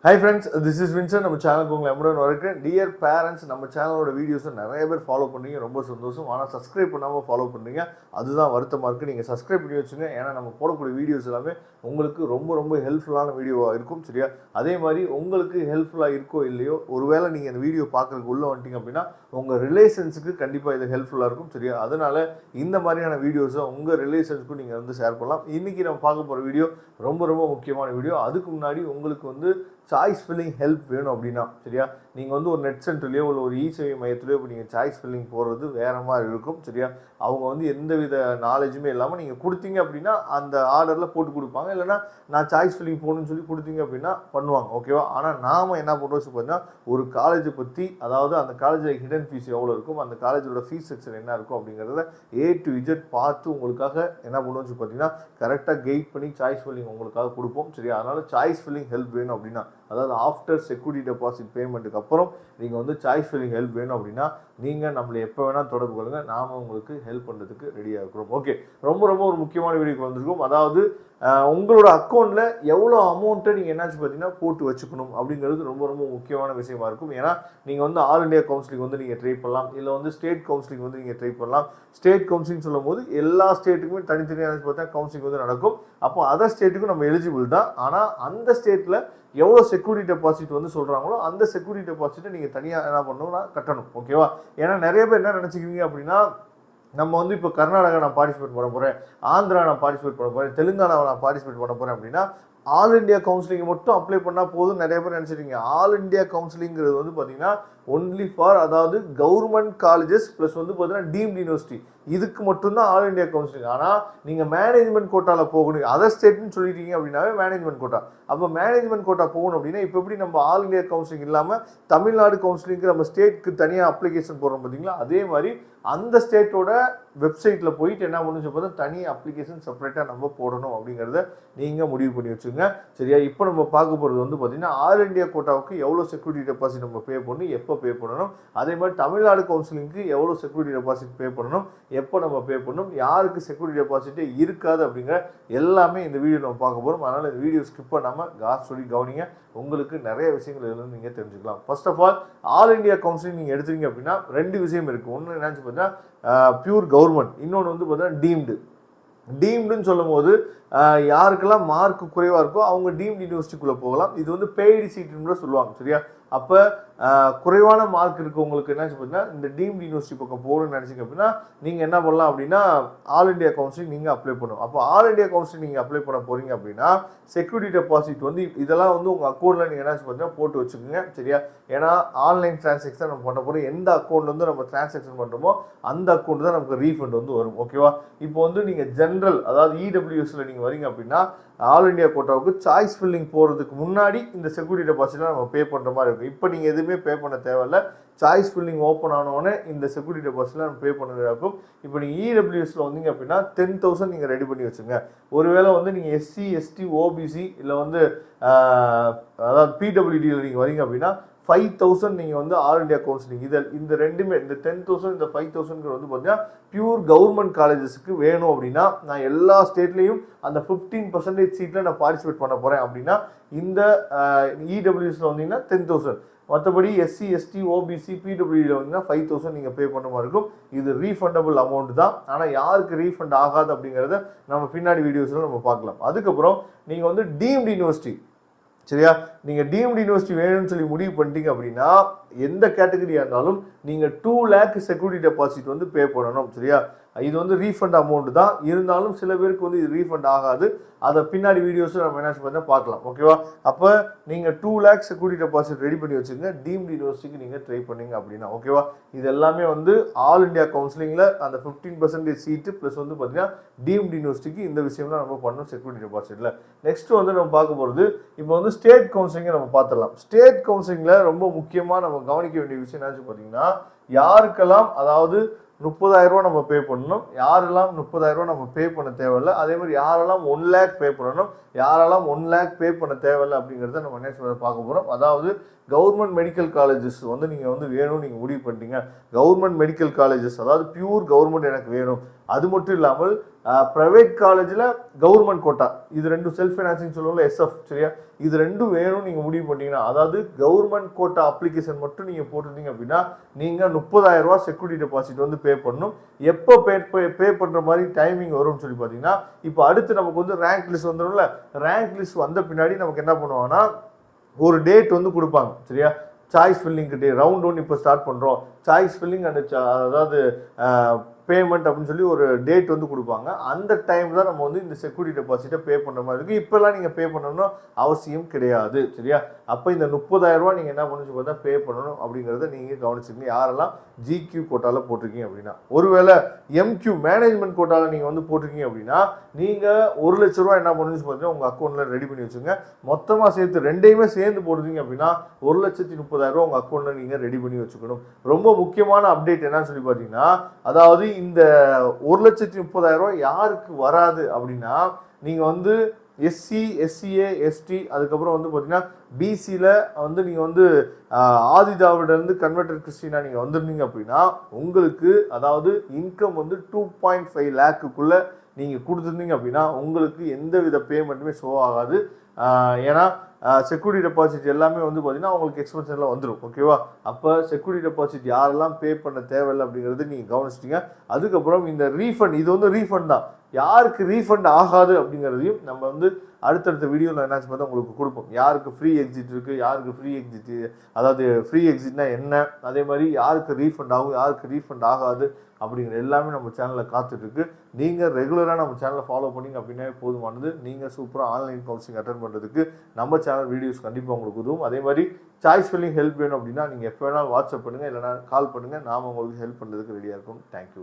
Hi friends, this is Vincent. நம்ம சேனலுக்கு உங்களை எம்புடன் வரேன். டியர் பேரண்ட்ஸ், நம்ம சேனலோட வீடியோஸை நிறைய பேர் ஃபாலோ பண்ணுறீங்க, ரொம்ப சந்தோஷம். ஆனால் சப்ஸ்கிரைப் பண்ணாமல் ஃபாலோ பண்ணுறீங்க, அதுதான் வருத்தமாக இருக்குது. நீங்கள் சப்ஸ்கிரைப் பண்ணி வச்சுங்க, ஏன்னா நம்ம போடக்கூடிய வீடியோஸ் எல்லாமே உங்களுக்கு ரொம்ப ரொம்ப ஹெல்ப்ஃபுல்லான வீடியோவாக இருக்கும். சரியா? அதே மாதிரி உங்களுக்கு ஹெல்ப்ஃபுல்லாக இருக்கோ இல்லையோ, ஒருவேளை நீங்கள் அந்த வீடியோ பார்க்குறதுக்கு உள்ளே வந்துட்டீங்க அப்படின்னா உங்கள் ரிலேஷன்ஸுக்கு கண்டிப்பாக இது ஹெல்ப்ஃபுல்லாக இருக்கும். சரியா? அதனால் இந்த மாதிரியான வீடியோஸை உங்கள் ரிலேஷன்ஸுக்கும் நீங்கள் வந்து ஷேர் பண்ணலாம். இன்றைக்கி நம்ம பார்க்க போகிற வீடியோ ரொம்ப ரொம்ப முக்கியமான வீடியோ. அதுக்கு முன்னாடி உங்களுக்கு வந்து சாய்ஸ் ஃபில்லிங் ஹெல்ப் வேணும் அப்படின்னா, சரியா, நீங்கள் வந்து ஒரு நெட் சென்டர்லையோ இல்லை ஒரு இ-சேவை மையத்துலையோ இப்போ நீங்கள் சாய்ஸ் ஃபில்லிங் போடுறது வேறு மாதிரி இருக்கும். சரியா? அவங்க வந்து எந்தவித நாலேஜுமே இல்லாமல் நீங்கள் கொடுத்தீங்க அப்படின்னா அந்த ஆர்டரில் போட்டு கொடுப்பாங்க. இல்லைனா நான் சாய்ஸ் ஃபில்லிங் போகணுன்னு சொல்லி கொடுத்தீங்க அப்படின்னா பண்ணுவாங்க. ஓகேவா? ஆனால் நாம் என்ன பண்ணுறோம் பார்த்தீங்கன்னா, ஒரு காலேஜை பற்றி, அதாவது அந்த காலேஜில் ஹிடன் ஃபீஸ் எவ்வளோ இருக்கும், அந்த காலேஜோட ஃபீஸ் ஸ்ட்ரக்சர் என்ன இருக்கும் அப்படிங்கிறத A to Z பார்த்து உங்களுக்காக என்ன பண்ணுவோம்னு பார்த்தீங்கன்னா கரெக்டாக கைட் பண்ணி சாய்ஸ் ஃபில்லிங் உங்களுக்காக கொடுப்போம். சரியா? அதனால் சாய்ஸ் ஃபில்லிங் ஹெல்ப் வேணும் அப்படின்னா, அதாவது ஆஃப்டர் செக்யூரிட்டி டெபாசிட் பேமெண்ட்டுக்கு அப்புறம் நீங்கள் வந்து சாய்ஸ் ஃபில்லிங் ஹெல்ப் வேணும் அப்படின்னா நீங்கள் நம்மளை எப்போ வேணால் தொடர்பு கொள்ளுங்க, நாம் உங்களுக்கு ஹெல்ப் பண்ணுறதுக்கு ரெடியாக இருக்கிறோம். ஓகே, ரொம்ப ரொம்ப ஒரு முக்கியமான வீடியோக்கு வந்திருக்கோம். அதாவது உங்களோட அக்கௌண்ட்டில் எவ்வளோ அமௌண்ட்டை நீங்கள் என்னாச்சு பார்த்தீங்கன்னா போட்டு வச்சுக்கணும் அப்படிங்கிறது ரொம்ப ரொம்ப முக்கியமான விஷயமா இருக்கும். ஏன்னா நீங்கள் வந்து ஆல் இண்டியா கவுன்சிலிங் வந்து நீங்கள் ட்ரை பண்ணலாம், இல்லை வந்து ஸ்டேட் கவுன்சிலிங் வந்து நீங்கள் ட்ரை பண்ணலாம். ஸ்டேட் கவுன்சிலிங் சொல்லும் போது எல்லா ஸ்டேட்டுக்குமே தனித்தனியாக பார்த்தா கவுன்சிலிங் வந்து நடக்கும். அப்போ அதர் ஸ்டேட்டுக்கும் நம்ம எலிஜிபிள் தான். ஆனால் அந்த ஸ்டேட்டில் எவ்வளோ செக்யூரிட்டி டெபாசிட் வந்து சொல்கிறாங்களோ அந்த செக்யூரிட்டி டெபாசிட்டை நீங்கள் தனியாக என்ன பண்ணணும்னா கட்டணும். ஓகேவா? ஏன்னா நிறைய பேர் என்ன நினச்சிக்கிறீங்க அப்படின்னா, நம்ம வந்து இப்போ கர்நாடகா நான் பார்ட்டிசிபேட் பண்ண போகிறேன், ஆந்திரா நான் பார்ட்டிசிபேட் பண்ண போகிறேன், தெலுங்கானாவை நான் பார்ட்டிசிபேட் பண்ண போகிறேன் அப்படின்னா ஆல் இண்டியா கவுன்சிலிங் மட்டும் அப்ளை பண்ணால் போதும் நிறைய பேர் நினச்சிருக்கீங்க. ஆல் இண்டியா கவுன்சிலிங்கிறது வந்து பார்த்தீங்கன்னா ஒன்லி ஃபார், அதாவது கவர்மெண்ட் காலேஜஸ் ப்ளஸ் வந்து பார்த்தீங்கன்னா டீம்டு யூனிவர்சிட்டி, இதுக்கு மட்டும்தான் ஆல் இண்டியா கவுன்சிலிங். ஆனால் நீங்கள் மேனேஜ்மெண்ட் கோட்டாவில் போகணும், அதர் ஸ்டேட்னு சொல்லிட்டீங்க அப்படின்னாவே மேனேஜ்மெண்ட் கோட்டா. அப்போ மேனேஜ்மெண்ட் கோட்டா போகணும் அப்படின்னா இப்போ எப்படி நம்ம ஆல் இண்டியா கவுன்சிலிங் இல்லாமல் தமிழ்நாடு கவுன்சிலிங்க்கு நம்ம ஸ்டேட்க்கு தனியாக அப்ளிகேஷன் போடுறோம் பார்த்தீங்களா, அதே மாதிரி அந்த ஸ்டேட்டோட வெப்சைட்டில் போயிட்டு என்ன பண்ணணும் பார்த்தா தனி அப்ளிகேஷன் செப்பரேட்டாக நம்ம போடணும் அப்படிங்கிறத நீங்கள் முடிவு பண்ணி வச்சுங்க. சரியா? இப்போ நம்ம பார்க்க போகிறது வந்து பார்த்தீங்கன்னா ஆல் இண்டியா கோட்டாவுக்கு எவ்வளோ செக்யூரிட்டி டெபாசிட் நம்ம பே பண்ணணும், எப்போ பே பண்ணணும், அதே மாதிரி தமிழ்நாடு கவுன்சிலிங்க்கு எவ்வளோ செக்யூரிட்டி டெபாசிட் பே பண்ணணும், எப்போ நம்ம பே பண்ணணும், யாருக்கு செக்யூரிட்டி டெபாசிட்டே இருக்காது அப்படிங்கிற எல்லாமே இந்த வீடியோ நம்ம பார்க்க போகிறோம். அதனால் இந்த வீடியோ ஸ்கிப் பண்ணாமல் காசு சொல்லி கவனிங்க, உங்களுக்கு நிறைய விஷயங்கள் இதில் நீங்கள் தெரிஞ்சுக்கலாம். First of all India counselling நீங்கள் எடுத்துட்டீங்க அப்படின்னா ரெண்டு விஷயம் இருக்குது. ஒன்று என்னன்னு பார்த்தீங்கன்னா பியூர் கவர்மெண்ட், இன்னொன்று வந்து பார்த்தீங்கன்னா டீம்டு. டீம்டுன்னு சொல்லும் போது யாருக்கெல்லாம் மார்க் குறைவாக இருக்கோ அவங்க டீம்டு யூனிவர்சிட்டிக்குள்ளே போகலாம். இது வந்து பெய்டு சீட்டுன்னு கூட சொல்லுவாங்க. சரியா? அப்போ குறைவான மார்க் இருக்கவங்களுக்கு என்னாச்சு பார்த்தீங்கன்னா இந்த டீம்டு யூனிவர்சிட்டி பக்கம் போகணும்னு நினச்சிங்க அப்படின்னா நீங்கள் என்ன பண்ணலாம் அப்படின்னா ஆல் இண்டியா கவுன்சிலிங் நீங்கள் அப்ளை பண்ணணும். அப்போ ஆல் இண்டியா கவுன்சிலிங் நீங்கள் அப்ளை பண்ண போகிறீங்க அப்படின்னா செக்யூரிட்டி டெபாசிட் வந்து இதெல்லாம் வந்து உங்கள் அக்கௌண்ட்டில் நீங்கள் என்னாச்சு பார்த்தீங்கன்னா போட்டு வச்சுக்கோங்க. சரியா? ஏன்னா ஆன்லைன் டிரான்சாக்ஷன் நம்ம பண்ண போகிறோம், எந்த அக்கௌண்ட்ல வந்து நம்ம டிரான்சாக்ஷன் பண்ணுறோமோ அந்த அக்கௌண்ட் தான் நமக்கு ரீஃபண்ட் வந்து வரும். ஓகேவா? இப்போ வந்து நீங்கள் ஜென்ரல், அதாவது இடபிள்யூஎஸ்ல நீங்கள் வரீங்க அப்படின்னா ஆல் இண்டியா கோட்டாவுக்கு சாய்ஸ் ஃபில்லிங் போகிறதுக்கு முன்னாடி இந்த செக்யூரிட்டி டெபாசிட்லாம் நம்ம பே பண்ணுற மாதிரி இருக்கும். இப்போ நீங்கள் எதுவுமே பே பண்ண தேவையில்ல. சாய்ஸ் ஃபில்லிங் ஓப்பன் ஆனோடனே இந்த செக்யூரிட்டி டெபாசிட்லாம் நம்ம பே பண்ணதாக இருக்கும். இப்போ நீங்கள் இடபிள்யூஎஸ்ல வந்தீங்க அப்படின்னா 10,000 நீங்கள் ரெடி பண்ணி வச்சுங்க. ஒருவேளை வந்து நீங்கள் எஸ்சி எஸ்டி ஓபிசி இல்லை வந்து அதாவது பிடபிள்யூடியில் நீங்கள் வரீங்க அப்படின்னா 5,000 நீங்கள் வந்து ஆல் இண்டியா கவுன்சிலிங் இந்த ரெண்டுமே, இந்த 10,000 இந்த 5,000 வந்து பார்த்தீங்கன்னா பியூர் கவர்மெண்ட் காலேஜஸ்க்கு வேணும். அப்படின்னா நான் எல்லா ஸ்டேட்லேயும் அந்த 15% சீட்டில் நான் பார்ட்டிசிபேட் பண்ண போகிறேன் அப்படின்னா இந்த இடபிள்யூஎஸ்ல வந்தீங்கன்னா 10,000, மற்றபடி எஸ்சி எஸ்டி ஓபிசி பிடபிள்யூடியில் வந்தீங்கன்னா 5,000 நீங்கள் பே பண்ண மாதிரி இருக்கும். இது ரீஃபண்டபிள் அமௌண்ட் தான். ஆனால் யாருக்கு ரீஃபண்ட் ஆகாது அப்படிங்கிறத நம்ம பின்னாடி வீடியோஸில் நம்ம பார்க்கலாம். அதுக்கப்புறம் நீங்கள் வந்து டீம்டு யூனிவர்சிட்டி, சரியா, நீங்கள் டீம்டு யூனிவர்சிட்டி வேணும்னு சொல்லி முடிவு பண்ணிட்டீங்க அப்படின்னா எந்த கேட்டகரியாக இருந்தாலும் நீங்கள் 2 lakh செக்யூரிட்டி டெபாசிட் வந்து பே பண்ணணும். சரியா? இது வந்து ரீஃபண்ட் அமௌண்ட் தான். இருந்தாலும் சில பேருக்கு வந்து இது ரீஃபண்ட் ஆகாது. அதை பின்னாடி வீடியோஸில் நம்ம என்ன பண்ணி பார்க்கலாம். ஓகேவா? அப்போ நீங்கள் 2 lakh செக்யூரிட்டி டெபாசிட் ரெடி பண்ணி வச்சுங்க டீம்டு யூனிவர்சிட்டிக்கு நீங்கள் ட்ரை பண்ணீங்க அப்படின்னா. ஓகேவா? இது எல்லாமே வந்து ஆல் இண்டியா கவுன்சிலிங்கில் அந்த 15% சீட்டு ப்ளஸ் வந்து பார்த்தீங்கன்னா டீம்டு யூனிவர்சிட்டிக்கு இந்த விஷயம்லாம் நம்ம பண்ணணும் செக்யூரிட்டி டெபாசிட்டில். நெக்ஸ்ட் வந்து நம்ம பார்க்க போகிறது இப்போ வந்து ஸ்டேட் கவுன்சிலிங்கை நம்ம பார்த்துடலாம். ஸ்டேட் கவுன்சிலிங்கில் ரொம்ப முக்கியமாக நம்ம கவனிக்க வேண்டிய விஷயம் என்னாச்சு பார்த்தீங்கன்னா யாருக்கெல்லாம், அதாவது 30,000 நம்ம பே பண்ணணும். யாரெல்லாம் 30,000 நம்ம பே பண்ண தேவையில்ல, அதே மாதிரி யாரெல்லாம் 1 லேக் பே பண்ணணும், யாரெல்லாம் 1 லேக் பே பண்ண தேவையில்ல அப்படிங்கிறத நம்ம நெக்ஸ்ட் பார்க்க போகிறோம். அதாவது கவர்மெண்ட் மெடிக்கல் காலேஜஸ் வந்து நீங்கள் வந்து வேணும்னு நீங்கள் முடிவு பண்ணிட்டீங்க. கவர்மெண்ட் மெடிக்கல் காலேஜஸ் அதாவது பியூர் கவர்மெண்ட் எனக்கு வேணும். அது மட்டும் இல்லாமல் ப்ரைவேட் காலேஜில் கவர்மெண்ட் கோட்டா, இது ரெண்டும் செல்ஃப் ஃபைனான்சிங் சொல்லுவோம்ல, எஸ்எஃப், சரியா, இது ரெண்டும் வேணும்னு நீங்கள் முடிவு பண்ணிட்டீங்கன்னா, அதாவது கவர்மெண்ட் கோட்டா அப்ளிகேஷன் மட்டும் நீங்கள் போட்டிருந்தீங்க அப்படின்னா நீங்கள் 30,000 செக்யூரிட்டி டெபாசிட் வந்து பே பண்ணணும். எப்போ பே பண்ணுற மாதிரி டைமிங் வரும்னு சொல்லி பார்த்தீங்கன்னா, இப்போ அடுத்து நமக்கு வந்து ரேங்க் லிஸ்ட் வந்துடும்ல, ரேங்க் லிஸ்ட் வந்த பின்னாடி நமக்கு என்ன பண்ணுவாங்கன்னா ஒரு டேட் வந்து கொடுப்பாங்க, சரியா. சாய்ஸ் ஃபில்லிங் கிட்டே ரவுண்ட் 1 இப்போ ஸ்டார்ட் பண்ணுறோம், சாய்ஸ் ஃபில்லிங் அண்ட் அதாவது பேமெண்ட் அப்படின்னு சொல்லி ஒரு டேட் வந்து கொடுப்பாங்க. அந்த டைம் தான் நம்ம வந்து இந்த செக்யூரிட்டி டெபாசிட்டை பே பண்ணுற மாதிரி இருக்குது. இப்போல்லாம் நீங்கள் பே பண்ணணும்னு அவசியம் கிடையாது, சரியா. அப்போ இந்த 30,000 நீங்கள் என்ன பண்ணி பார்த்தா பே பண்ணணும் அப்படிங்கிறத நீங்கள் கவனிச்சுக்கங்க. யாரெல்லாம் ஜிக்யூ கோட்டாவில் போட்டிருக்கீங்க அப்படின்னா, ஒருவேளை எம்கியூ மேனேஜ்மெண்ட் கோட்டாவில் நீங்கள் வந்து போட்டிருக்கீங்க அப்படின்னா நீங்கள் 1 லட்ச ரூபா என்ன பண்ணுன்னு பார்த்தீங்கன்னா உங்கள் அக்கௌண்ட்டில் ரெடி பண்ணி வச்சுங்க. மொத்தமாக சேர்த்து ரெண்டையுமே சேர்ந்து போடுறீங்க அப்படின்னா 1,30,000 உங்கள் அக்கௌண்ட்டில் நீங்கள் ரெடி பண்ணி வச்சுக்கணும். ரொம்ப முக்கியமான அப்டேட் என்னன்னு சொல்லி பார்த்தீங்கன்னா, அதாவது இந்த 1,30,000 யாருக்கு வராது அப்படின்னா, நீங்கள் வந்து எஸ்சி, எஸ்சிஏ, எஸ்டி, அதுக்கப்புறம் வந்து பார்த்தீங்கன்னா பிசியில் வந்து நீங்கள் வந்து ஆதிதாவிடலேருந்து கன்வெர்டட் கிறிஸ்டினா நீங்கள் வந்துருந்தீங்க அப்படின்னா உங்களுக்கு அதாவது இன்கம் வந்து 2.5 லேக்குக்குள்ளே நீங்கள் கொடுத்துருந்தீங்க அப்படின்னா உங்களுக்கு எந்த வித பேமெண்ட்டுமே ஷோ ஆகாது. ஏன்னா செக்யூரிட்டி டெபாசிட் எல்லாமே வந்து பார்த்தீங்கன்னா உங்களுக்கு எக்ஸ்பென்ஷனில் வந்துடும், ஓகேவா. அப்போ செக்யூரிட்டி டெபாசிட் யாரெல்லாம் பே பண்ண தேவையில்லை அப்படிங்கிறது நீங்கள் கவனிச்சிட்டிங்க. அதுக்கப்புறம் இந்த ரீஃபண்ட், இது வந்து ரீஃபண்ட் தான், யாருக்கு ரீஃபண்ட் ஆகாது அப்படிங்கிறதையும் நம்ம வந்து அடுத்தடுத்த வீடியோவில் என்னாச்சு பார்த்தா உங்களுக்கு கொடுப்போம். யாருக்கு ஃப்ரீ எக்ஸிட் இருக்குது, யாருக்கு ஃப்ரீ எக்ஸிட், அதாவது ஃப்ரீ எக்ஸிட்னா என்ன, அதே மாதிரி யாருக்கு ரீஃபண்ட் ஆகும், யாருக்கு ரீஃபண்ட் ஆகாது அப்படிங்கிற எல்லாமே நம்ம சேனலில் காத்துட்ருக்கு. நீங்கள் ரெகுலராக நம்ம சேனலை ஃபாலோ பண்ணிங்க அப்படின்னா போதுமானது. நீங்கள் சூப்பராக ஆன்லைன் கவுன்சிலிங் அட்டன் பண்ணுறதுக்கு நம்ம சேனல் வீடியோஸ் கண்டிப்பாக உங்களுக்கு உதவும். அதே மாதிரி சாய்ஸ் ஃபில்லிங் ஹெல்ப் வேணும் அப்படின்னா நீங்கள் எப்போ வேணாலும் வாட்ஸ்அப் பண்ணுங்கள், இல்லைனா கால் பண்ணுங்கள், நாம் உங்களுக்கு ஹெல்ப் பண்ணுறதுக்கு ரெடியாக இருக்கும். தேங்க்யூ.